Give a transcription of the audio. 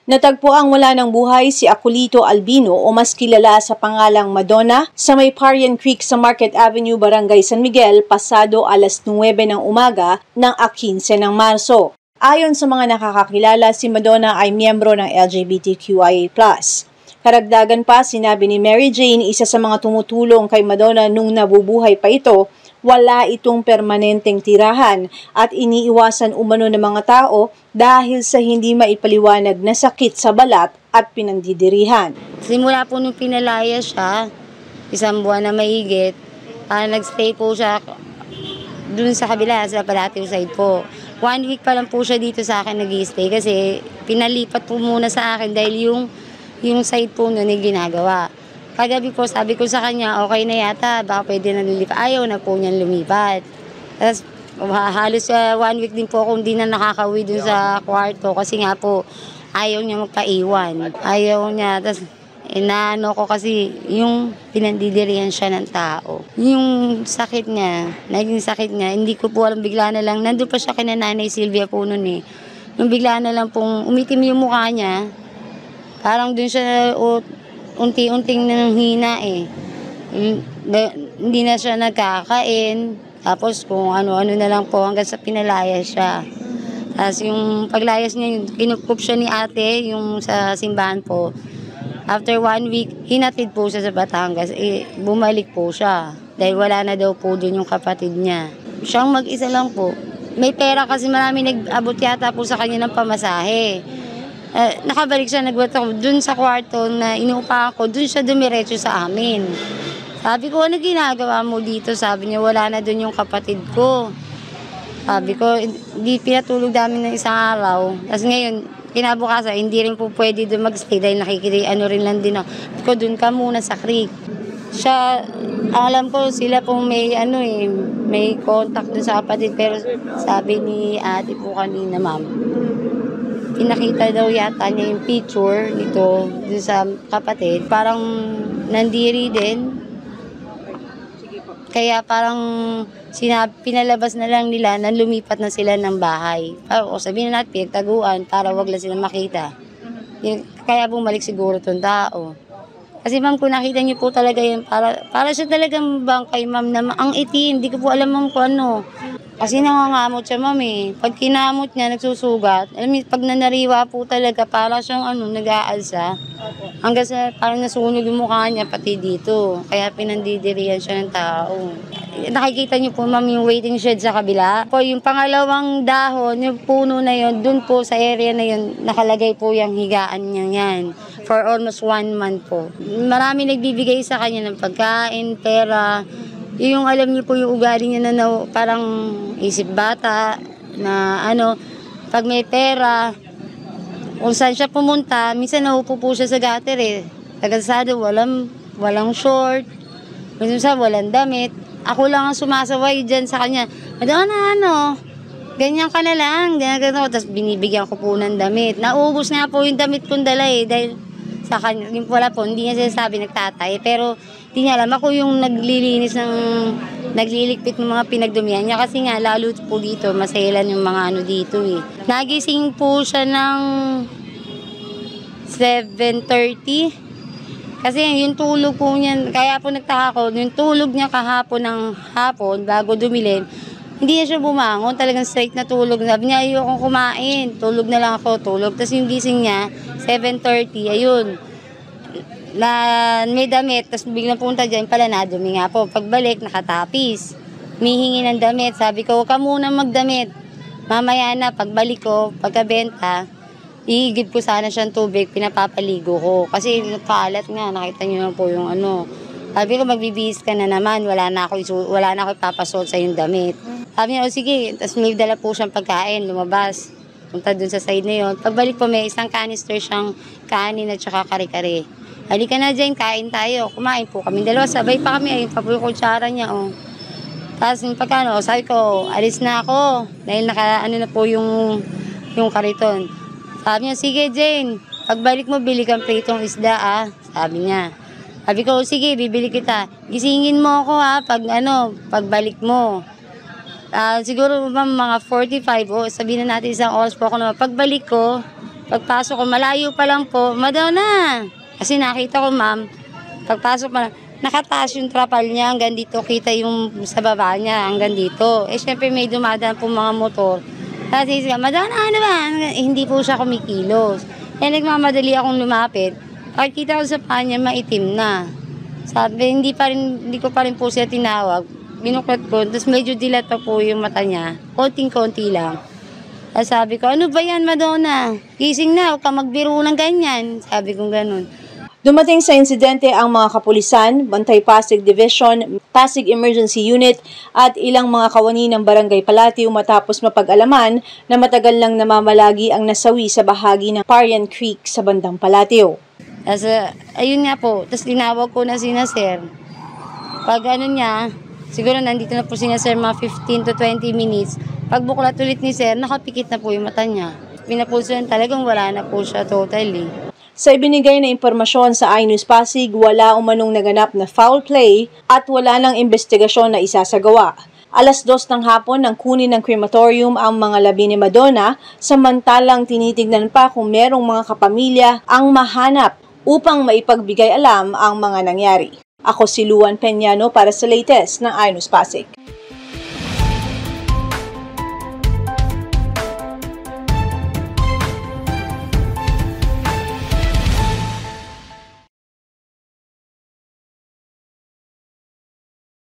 Natagpuang wala ng buhay si Aculito Albino o mas kilala sa pangalang Madonna sa may Parian Creek sa Market Avenue, Barangay San Miguel, pasado alas 9 ng umaga ng 15 ng Marso. Ayon sa mga nakakakilala, si Madonna ay miyembro ng LGBTQIA+. Karagdagan pa, sinabi ni Mary Jane, isa sa mga tumutulong kay Madonna nung nabubuhay pa ito, wala itong permanenteng tirahan at iniiwasan umano ng mga tao dahil sa hindi maipaliwanag na sakit sa balat at pinandidirihan. Simula po nung pinalaya siya, isang buwan na mahigit, nagstay po siya dun sa kabila, sa Palatio side po. 1 week pa lang po siya dito sa akin nag-i-stay kasi pinalipat po muna sa akin dahil yung side po nun ay ginagawa. Kagabi po, sabi ko sa kanya, okay na yata, baka pwede na lumipat. Ayaw na po niyan lumipat. Tapos halos 1 week din po akong hindi na nakakauwi dun sa kwarto kasi nga po, ayaw niya magpaiwan. Ayaw niya. Tapos inaano ko kasi yung pinandidirihan siya ng tao. Yung sakit niya, naging sakit niya, hindi ko po alam, bigla na lang, nandun pa siya kina Nanay Sylvia po nun eh. Yung bigla na lang pong umitim yung mukha niya, parang dun siya unti-unting nanghina eh. Hindi na siya nagkakain. Tapos kung ano-ano na lang po hanggang sa pinalaya siya. Tapos yung paglayas niya, kinukup siya ni ate, yung sa simbahan po. After 1 week, hinatid po siya sa Batangas. Bumalik po siya. Dahil wala na daw po dun yung kapatid niya. Siyang mag-isa lang po. May pera kasi marami nag-abot yata po sa kanya ng pamasahe. Nakabalik siya, nagbatak dun sa kwarto na inuupahan ko, dun siya dumiretso sa amin. Sabi ko, ano ginagawa mo dito? Sabi niya, wala na dun yung kapatid ko. Sabi ko, hindi pinatulog namin ng isang araw. Tapos ngayon, kinabukasan, hindi rin po pwede dun mag-stay dahil ano rin lang din ako. Sabi ko, dun ka muna sa creek. Siya, alam ko, sila pong may contact dun sa kapatid. Pero sabi ni ate po kanina, ma'am, pinakita daw yata niya yung picture nito dun sa kapatid. Parang nandiri din. Kaya parang pinalabas na lang nila na lumipat na sila ng bahay. O sabihin na natin, pinagtaguan para wag lang sila makita. Kaya bumalik siguro itong tao. Kasi ma'am, kung nakita niyo po talaga yun, para siya talagang bangkay ma'am na ang itim. Hindi ko po alam ma'am kung ano. Kasi nangangamot siya ma'am eh. Pag kinamot niya, nagsusugat. Alam niyo, pag nanariwa po talaga, para siyang nag-aalsa. Hanggang sa parang nasunog yung mukha niya pati dito. Kaya pinandidirihan siya ng tao. Nakikita niyo po ma'am yung waiting shed sa kabila. Po, yung pangalawang dahon, yung puno na yun, dun po sa area na yun, nakalagay po yung higaan niya yan. For almost 1 month po. Marami nagbibigay sa kanya ng pagkain, pera. Yung alam niyo po yung ugali niya na parang isip bata, na pag may pera, kung saan siya pumunta, minsan naupo po siya sa gutter eh. Tagasado, walang short, minsan walang damit. Ako lang ang sumasaway dyan sa kanya. Madonna, ganyan ka na lang, ganyan. Tapos binibigyan ko po ng damit. Naubos nga po yung damit kong dala eh, dahil sa kanya, yung wala po, hindi niya sinasabi nagtatay. Pero hindi niya alam, ako yung nagliligpit ng mga pinagdumihan niya. Kasi nga, lalo po dito, maselan yung mga dito eh. Nagising po siya ng 7:30. Kasi yung tulog po niya, kaya po nagtaka ko, yung tulog niya kahapon ng hapon, bago dumilim, hindi na siya bumangon, talagang straight na tulog. Sabi niya, ayokong kumain, tulog na lang ako, tulog. Tapos yung gising niya, 7:30, ayun, na may damit, tapos biglang punta dyan, pala nadumi nga po. Pagbalik, nakatapis, mihingi ng damit. Sabi ko, huwag ka muna magdamit. Mamaya na, pagbalik ko, pagkabenta, iigib ko sana siyang tubig, pinapapaligo ko. Kasi kalat nga, nakita niyo na po yung Sabi ko, magbibihis ka na naman, wala na ako ipapasuot sa yung damit. Sabi niya, sige, tapos may dala po siyang pagkain, lumabas. Punta dun sa side na yun. Pagbalik po, may isang canister siyang kanin at saka kare-kare. Halika na dyan, kain tayo. Kumain po kami dalawa, sabay pa kami. Ayun pa po yung kutsara niya, Tapos yung pagkano, sabi ko, alis na ako. Dahil na po yung kariton. Sabi niya, sige Jane, pagbalik mo, bili kang pritong isda, Sabi niya. Sabi ko, sige, bibili kita. Gisingin mo ako, pagbalik mo. Siguro mga 45, sabihin na natin isang oras po ako naman. Pagbalik ko, Pagpasok ko, malayo pa lang po, Madonna! Kasi nakita ko, ma'am, pagpasok pa lang, nakataas yung trapal niya hanggang dito, kita yung sa baba niya hanggang dito. Syempre may dumadaan po mga motor. Kasi siya, Madonna, ano ba? Hindi po siya kumikilos. Nagmamadali akong lumapit. Pagkita ko sa paa niya, maitim na. Sabi, hindi ko pa rin po siya tinawag. Binuklat ko, tapos medyo dilat pa po yung mata niya. Konting-konti lang. Sabi ko, ano ba yan, Madonna? Gising na, huwag ka magbiro ng ganyan. Sabi ko ganun. Dumating sa insidente ang mga kapulisan, Bantay Pasig Division, Pasig Emergency Unit at ilang mga kawani ng Barangay Palatio matapos mapag-alaman na matagal lang namamalagi ang nasawi sa bahagi ng Parian Creek sa bandang Palatio. Ayun nga po, tapos tinawag ko na sina sir. Pag ano niya, siguro nandito na po sina sir mga 15 to 20 minutes. Pagbuklat ulit ni sir, nakapikit na po yung mata niya. Pinapulsuhan talagang wala na po siya totally. Sa ibinigay na impormasyon sa iNews Pasig, wala umanong naganap na foul play at wala nang investigasyon na isasagawa. 2:00 ng hapon nang kunin ng crematorium ang mga labi ni Madonna, samantalang tinitignan pa kung merong mga kapamilya ang mahanap upang maipagbigay alam ang mga nangyari. Ako si Luan Peñano para sa latest ng iNews Pasig.